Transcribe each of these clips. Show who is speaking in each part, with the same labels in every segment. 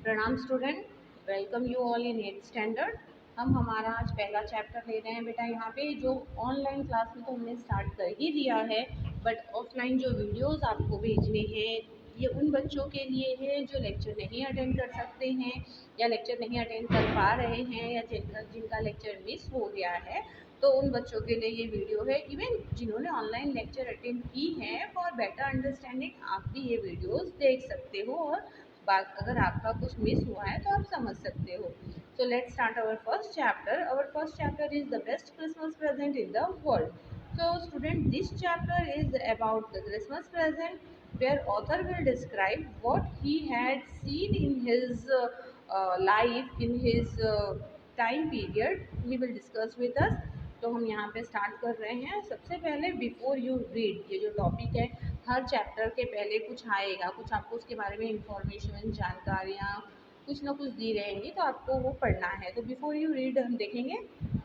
Speaker 1: प्रणाम student, welcome you all in 8th standard. हम हमारा आज पहला चैप्टर ले रहे हैं बेटा। यहाँ पे जो ऑनलाइन क्लास में तो हमने स्टार्ट कर ही दिया है, बट ऑफलाइन जो वीडियोस आपको भेजने हैं ये उन बच्चों के लिए है जो लेक्चर नहीं अटेंड कर सकते हैं या लेक्चर नहीं अटेंड कर पा रहे हैं या जिनका लेक्चर मिस हो गया है। तो उन बच्चों के लिए ये वीडियो है। इवन जिन्होंने ऑनलाइन लेक्चर अटेंड की हैं, फॉर बेटर अंडरस्टैंडिंग आप भी ये वीडियोस देख सकते हो और बात अगर आपका कुछ मिस हुआ है तो आप समझ सकते हो। So let's start our first chapter. Our first chapter is the best Christmas present in the world. So student, this chapter is about the Christmas present, where author will describe what he had seen in his life, in his time period. He will discuss with us. तो हम यहाँ पे start कर रहे हैं। सबसे पहले before you read, ये जो टॉपिक है हर चैप्टर के पहले कुछ आएगा, कुछ आपको उसके बारे में इंफॉर्मेशन, जानकारियाँ कुछ ना कुछ दी रहेंगी, तो आपको वो पढ़ना है। तो बिफोर यू रीड हम देखेंगे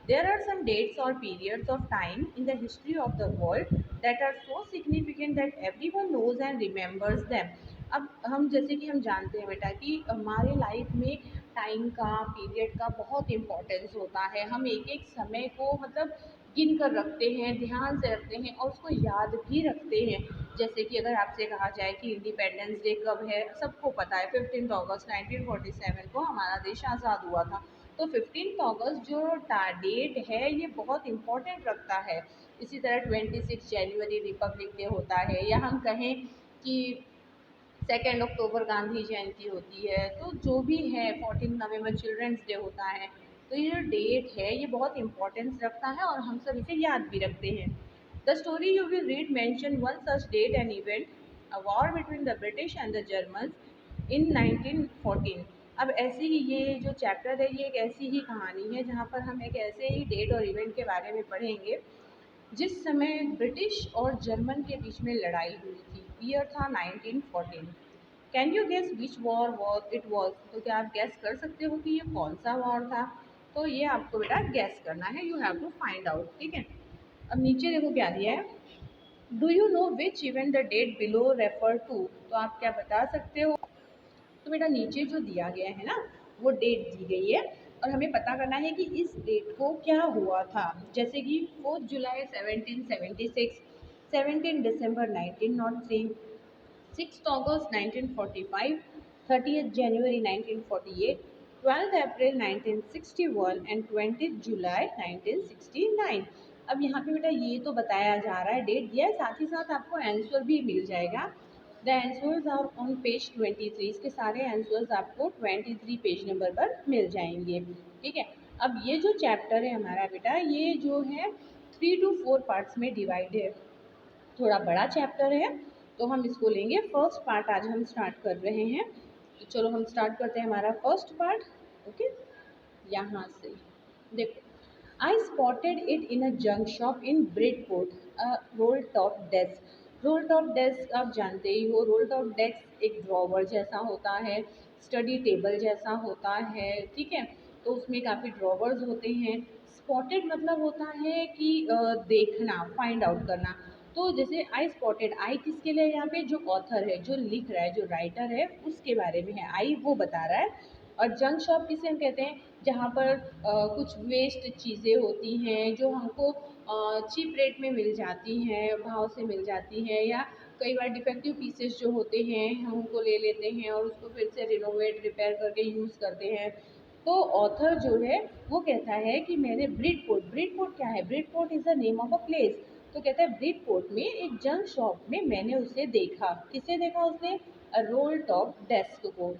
Speaker 1: देयर आर सम डेट्स और periods of time in the history of the world that are so significant that everyone knows and remembers them. अब हम जैसे कि हम जानते हैं बेटा कि हमारे लाइफ में टाइम का, पीरियड का बहुत इम्पोर्टेंस होता है। हम एक एक समय को मतलब गिन कर रखते हैं, ध्यान से रखते हैं और उसको याद भी रखते हैं। जैसे कि अगर आपसे कहा जाए कि इंडिपेंडेंस डे कब है, सबको पता है 15 अगस्त 1947 को हमारा देश आज़ाद हुआ था। तो 15 अगस्त जो डेट है ये बहुत इम्पोर्टेंट रखता है। इसी तरह 26 जनवरी रिपब्लिक डे होता है, या हम कहें कि 2 अक्टूबर गांधी जयंती होती है। तो जो भी है 14 नवंबर चिल्ड्रंस डे होता है। तो ये जो डेट है ये बहुत इम्पोर्टेंस रखता है और हम सब इसे याद भी रखते हैं। The story you will read mention one such date and event, a war between the British and the Germans in 1914। अब ऐसी ही ये जो चैप्टर है ये एक ऐसी ही कहानी है जहाँ पर हम एक ऐसे ही डेट और इवेंट के बारे में पढ़ेंगे जिस समय ब्रिटिश और जर्मन के बीच में लड़ाई हुई थी। ईयर था 1914। Can you guess which war was it was? तो क्या आप गैस कर सकते हो कि ये कौन सा वॉर था? तो ये आपको बेटा गैस करना है, you have to find out. ठीक है, अब नीचे देखो क्या दिया है। Do you know which event the date below refer to? तो आप क्या बता सकते हो? तो बेटा नीचे जो दिया गया है ना वो डेट दी गई है और हमें पता करना है कि इस डेट को क्या हुआ था। जैसे कि 4 जुलाई 1776, 17 दिसंबर 1903, 6 अगस्त 1945, 30 जनवरी 1948, 12 अप्रैल 1961 एंड 20 जुलाई 1969। अब यहाँ पे बेटा ये तो बताया जा रहा है, डेट दिया है, साथ ही साथ आपको आंसर भी मिल जाएगा। The answers are on page 23। इसके सारे आंसर्स आपको 23 पेज नंबर पर मिल जाएंगे। ठीक है, अब ये जो चैप्टर है हमारा बेटा ये जो है 3 to 4 पार्ट्स में डिवाइड है। थोड़ा बड़ा चैप्टर है तो हम इसको लेंगे फर्स्ट पार्ट। आज हम स्टार्ट कर रहे हैं, तो चलो हम स्टार्ट करते हैं हमारा फर्स्ट पार्ट। ओके, यहाँ से देखो। आई spotted it in a junk shop in Bridport, a roll top desk. Role top desk आप जानते ही हो, रोल टॉप डेस्क एक ड्रॉवर जैसा होता है, स्टडी टेबल जैसा होता है। ठीक है, तो उसमें काफ़ी ड्रॉवर्स होते हैं। स्पॉटेड मतलब होता है कि देखना, फाइंड आउट करना। तो जैसे आई स्पॉटेड, आई किसके लिए? यहाँ पे जो ऑथर है, जो लिख रहा है, जो राइटर है उसके बारे में है, आई वो बता रहा है। और जंक शॉप किसे हम कहते हैं? जहाँ पर कुछ वेस्ट चीज़ें होती हैं जो हमको चीप रेट में मिल जाती हैं, भाव से मिल जाती हैं, या कई बार डिफेक्टिव पीसेस जो होते हैं हम उनको ले लेते हैं और उसको फिर से रिनोवेट, रिपेयर करके यूज़ करते हैं। तो ऑथर जो है वो कहता है कि मैंने ब्रिडपोर्ट, ब्रिडपोर्ट क्या है? Bridport is the name of a place. तो कहता है ब्रिडपोर्ट में एक जंक शॉप में मैंने उसे देखा। किसे देखा उसने? अ रोल टॉप डेस्क को।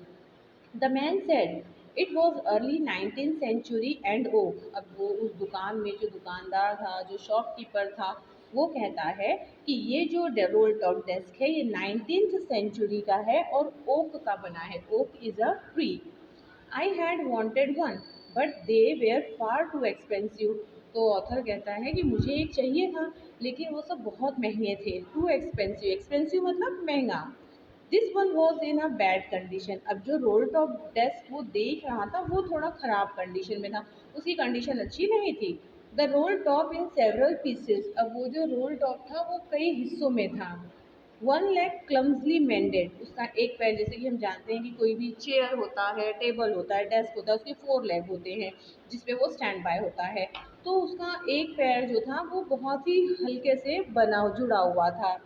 Speaker 1: The man said it was early 19th century and oak. अब वो उस दुकान में जो दुकानदार था, जो शॉपकीपर था, वो कहता है कि ये जो रोल टॉप डेस्क है ये 19th सेंचुरी का है और ओक का बना है। Oak is a tree. I had wanted one but they were far too expensive. तो ऑथर कहता है कि मुझे एक चाहिए था लेकिन वो सब बहुत महंगे थे। टू एक्सपेंसिव, एक्सपेंसिव मतलब महंगा। This one was in a bad condition. अब जो रोल टॉप डेस्क वो देख रहा था वो थोड़ा ख़राब कंडीशन में था, उसकी कंडीशन अच्छी नहीं थी। The role top in several pieces. अब वो जो रोल टॉप था वो कई हिस्सों में था। वन लेग क्लम्सली मेंडेड, उसका एक पैर, जैसे कि हम जानते हैं कि कोई भी चेयर होता है, टेबल होता है, डेस्क होता है, उसके 4 लेग होते हैं जिसपे वो स्टैंड बाय होता है। तो उसका एक पैर जो था वो बहुत ही हल्के से बना जुड़ा हुआ था।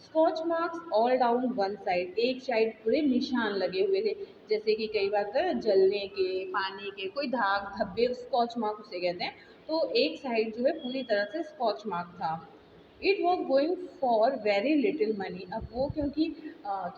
Speaker 1: Scotch marks all down one side, एक साइड पूरे निशान लगे हुए थे, जैसे कि कई बार होता है ना जलने के, पानी के, कोई दाग धब्बे, स्कॉच मार्क उसे कहते हैं। तो एक साइड जो है पूरी तरह से स्कॉच मार्क था। It was going for very little money. अब वो क्योंकि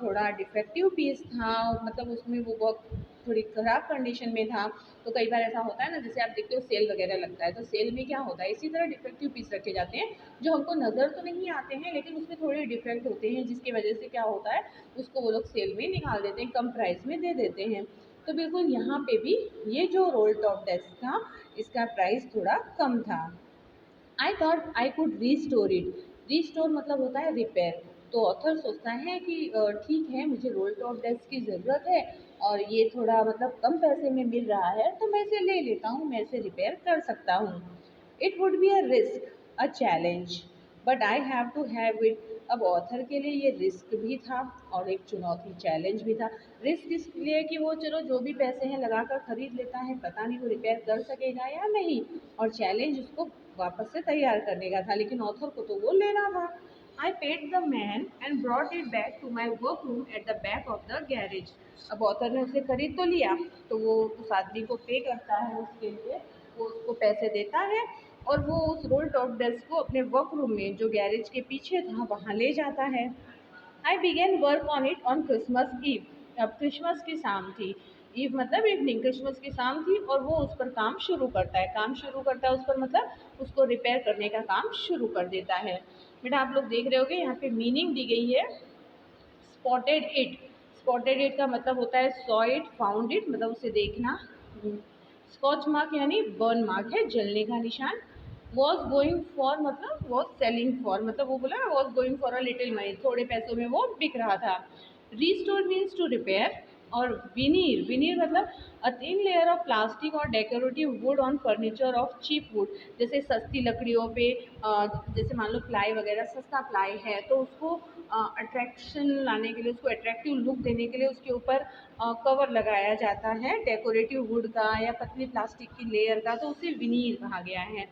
Speaker 1: थोड़ा डिफेक्टिव पीस था, मतलब उसमें वो बहुत थोड़ी ख़राब कंडीशन में था। तो कई बार ऐसा होता है ना, जैसे आप देखते हो सेल वगैरह लगता है, तो सेल में क्या होता है, इसी तरह डिफेक्टिव पीस रखे जाते हैं जो हमको नज़र तो नहीं आते हैं, लेकिन उसमें थोड़े डिफेक्ट होते हैं, जिसकी वजह से क्या होता है, उसको वो लोग सेल में निकाल देते हैं, कम प्राइस में दे देते हैं। तो बिल्कुल यहाँ पे भी ये जो रोल टॉप डेस्क था, इसका प्राइस थोड़ा कम था। I thought I could restore it. Restore मतलब होता है रिपेयर। तो ऑथर सोचता है कि ठीक है, मुझे रोल टॉप डेस्क की ज़रूरत है और ये थोड़ा मतलब कम पैसे में मिल रहा है, तो मैं इसे ले लेता हूँ, मैं इसे रिपेयर कर सकता हूँ। It would be a risk, a challenge, but I have to have it. अब ऑथर के लिए ये रिस्क भी था और एक चुनौती, चैलेंज भी था। रिस्क इसलिए कि वो चलो जो भी पैसे हैं लगा कर खरीद लेता है, पता नहीं वो रिपेयर कर सकेगा या नहीं, और चैलेंज उसको वापस से तैयार करने का था, लेकिन ऑथर को तो वो लेना था। I paid the man and brought it back to my work room at the back of the garage. अब ऑथर ने उसे खरीद तो लिया, तो वो उस आदमी को पे करता है उसके लिए, वो उसको पैसे देता है और वो उस रोल टॉप डेस्क को अपने वर्क रूम में जो गैरेज के पीछे था वहाँ ले जाता है। I begin work on it on Christmas Eve. अब क्रिसमस की शाम थी, ईव मतलब इवनिंग, क्रिसमस की शाम थी, और वो उस पर काम शुरू करता है। काम शुरू करता है उस पर मतलब उसको रिपेयर करने का काम शुरू कर देता है। बेटा आप लोग देख रहे होगे यहाँ पे मीनिंग दी गई है स्पॉटेड इट। स्पॉटेड इट का मतलब होता है सॉ इट, फाउंड इट मतलब उसे देखना। स्कॉच मार्क यानी बर्न मार्क है, जलने का निशान। वॉज गोइंग फॉर मतलब वॉज सेलिंग फॉर, मतलब वो बोला was going for a little money, थोड़े पैसों में वो बिक रहा था। Restore means to repair. और विनीर, विनीर मतलब a thin layer of plastic और decorative wood on furniture of cheap wood. जैसे सस्ती लकड़ियों पे जैसे मान लो प्लाई वगैरह, सस्ता प्लाई है तो उसको अट्रैक्शन लाने के लिए, उसको अट्रैक्टिव लुक देने के लिए उसके ऊपर कवर लगाया जाता है डेकोरेटिव वुड का या पतली प्लास्टिक की लेयर का, तो उसे विनीर कहा गया है।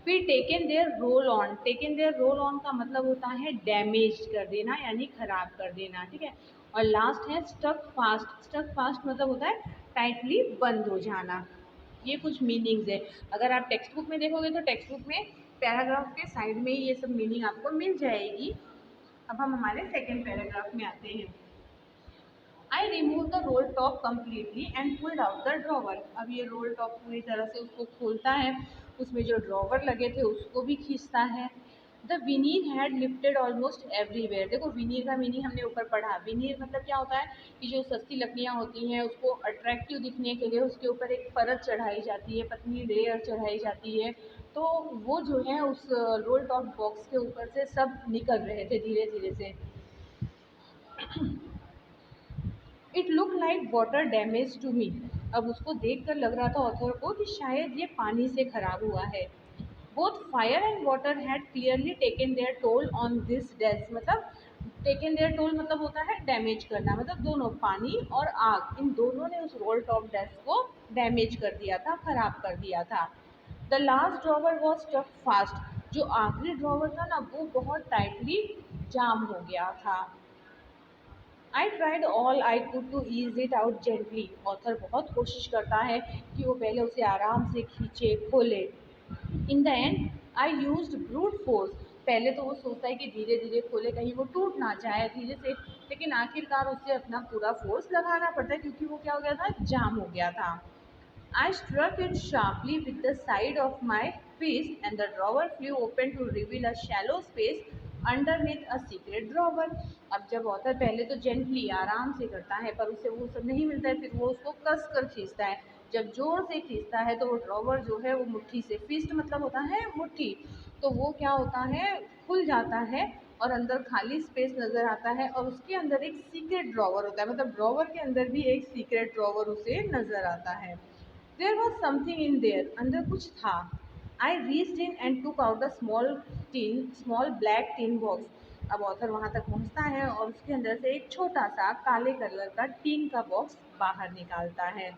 Speaker 1: फिर taken their roll on, taken their roll on का मतलब होता है डैमेज कर देना यानी खराब कर देना, ठीक है। और लास्ट है स्टक फास्ट। स्टक फास्ट मतलब होता है टाइटली बंद हो जाना। ये कुछ मीनिंग्स है, अगर आप टेक्स्ट बुक में देखोगे तो टेक्स्ट बुक में पैराग्राफ के साइड में ये सब मीनिंग आपको मिल जाएगी। अब हम हमारे सेकेंड पैराग्राफ में आते हैं। I remove the role top completely and pulled out the drawer. अब ये रोल टॉप पूरी तरह से उसको खोलता है, उसमें जो ड्रॉवर लगे थे उसको भी खींचता है। The veneer had lifted almost everywhere. देखो विनीर का मीनिंग हमने ऊपर पढ़ा, विनीर मतलब क्या होता है कि जो सस्ती लकड़ियाँ होती हैं उसको अट्रैक्टिव दिखने के लिए उसके ऊपर एक परत चढ़ाई जाती है, पतली लेयर चढ़ाई जाती है। तो वो जो है उस रोल टॉप बॉक्स के ऊपर से सब निकल रहे थे धीरे धीरे से। It look like water damage to me. अब उसको देख कर लग रहा था ऑथर को कि शायद ये पानी से खराब हुआ है। Both fire and water had clearly taken their toll on this desk. मतलब टेकन देयर टोल मतलब होता है डैमेज करना, मतलब दोनों पानी और आग, इन दोनों ने उस रोल टॉप डेस्क को डैमेज कर दिया था, खराब कर दिया था। The last drawer was stuck fast. जो आखिरी ड्रॉवर था ना वो बहुत टाइटली जाम हो गया था। I tried all I could to ease it out gently. Author बहुत कोशिश करता है कि वो पहले उसे आराम से खींचे, खोले। In the and I used brute force. पहले तो वो सोचता है कि धीरे धीरे खोले, कहीं वो टूट ना जाए धीरे से, लेकिन आखिरकार उसे अपना पूरा फोर्स लगाना पड़ता है क्योंकि वो क्या हो गया था, जाम हो गया था। I struck it sharply with the side of my fist and the drawer flew open to reveal a shallow space underneath a secret drawer। अब जब ऑथर पहले तो जेंटली आराम से करता है पर उसे वो सब नहीं मिलता है, फिर वो उसको कस कर खींचता है। जब जोर से खींचता है तो वो ड्रॉवर जो है वो मुट्ठी से, फिस्ट मतलब होता है मुट्ठी, तो वो क्या होता है, खुल जाता है और अंदर खाली स्पेस नज़र आता है और उसके अंदर एक सीक्रेट ड्रॉवर होता है, मतलब ड्रॉवर के अंदर भी एक सीक्रेट ड्रॉवर उसे नज़र आता है। There was something in there, अंदर कुछ था। I reached in and took out a small tin, small black tin box। अब ऑथर वहाँ तक पहुँचता है और उसके अंदर से एक छोटा सा काले कलर का टीन का बॉक्स बाहर निकालता है।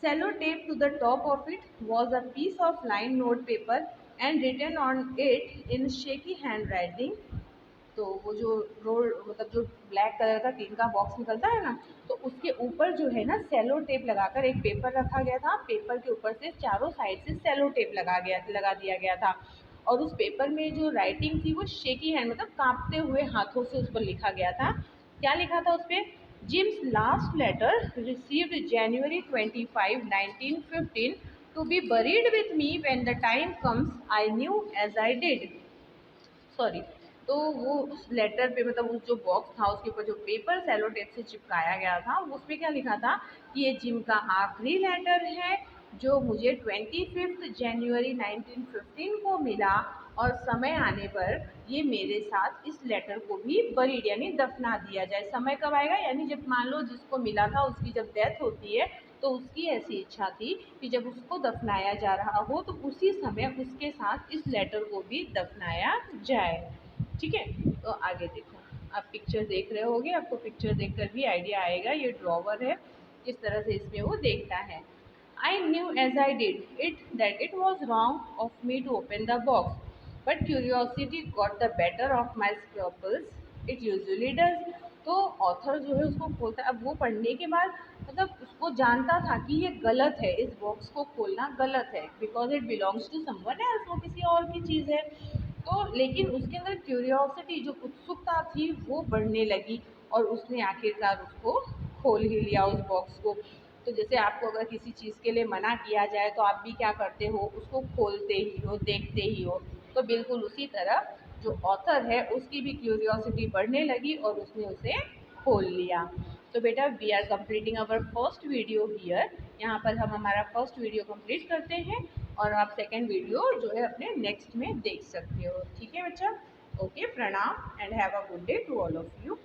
Speaker 1: Sellotape to the top of it was a piece of line note paper and written on it in shaky handwriting. तो वो जो रोल मतलब जो ब्लैक कलर का टीन का बॉक्स निकलता है ना, तो उसके ऊपर जो है ना सेलो टेप लगाकर एक पेपर रखा गया था। पेपर के ऊपर से चारों साइड से सेलो टेप लगा दिया गया था और उस पेपर में जो राइटिंग थी वो शेकी हैंड मतलब कांपते हुए हाथों से उस पर लिखा गया था। क्या लिखा था उस पर? Jim's last letter received January 25, 1915 to be buried with me when the time comes I knew as I did. Sorry. तो वो उस लेटर पे मतलब उस जो बॉक्स था उसके ऊपर जो पेपर सेलो टेप से चिपकाया गया था उसमें क्या लिखा था कि ये जिम का आखिरी लेटर है जो मुझे 25 जनवरी 1915 को मिला और समय आने पर ये मेरे साथ इस लेटर को भी बरीड यानी दफना दिया जाए। समय कब आएगा? यानी जब मान लो जिसको मिला था उसकी जब डेथ होती है तो उसकी ऐसी इच्छा थी कि जब उसको दफनाया जा रहा हो तो उसी समय उसके साथ इस लेटर को भी दफनाया जाए। ठीक है, तो आगे देखो। आप पिक्चर देख रहे होगे, आपको पिक्चर देखकर भी आइडिया आएगा। ये ड्रॉवर है, किस तरह से इसमें वो देखता है। I knew as I did it that it was wrong of me to open the box but curiosity got the better of my scruples, it usually does. तो ऑथर जो है उसको खोलता है। अब वो पढ़ने के बाद मतलब उसको जानता था कि ये गलत है, इस बॉक्स को खोलना गलत है because it belongs to someone else, वो किसी और की चीज़ है। तो लेकिन उसके अंदर क्यूरियोसिटी जो उत्सुकता थी वो बढ़ने लगी और उसने आखिरकार उसको खोल ही लिया उस बॉक्स को। तो जैसे आपको अगर किसी चीज़ के लिए मना किया जाए तो आप भी क्या करते हो? उसको खोलते ही हो, देखते ही हो। तो बिल्कुल उसी तरह जो ऑथर है उसकी भी क्यूरियोसिटी बढ़ने लगी और उसने उसे खोल लिया। तो बेटा we are completing our first video here. यहाँ पर हम हमारा फर्स्ट वीडियो कंप्लीट करते हैं और आप सेकेंड वीडियो जो है अपने नेक्स्ट में देख सकते हो। ठीक है बच्चा? ओके, प्रणाम and have a good day to all of you.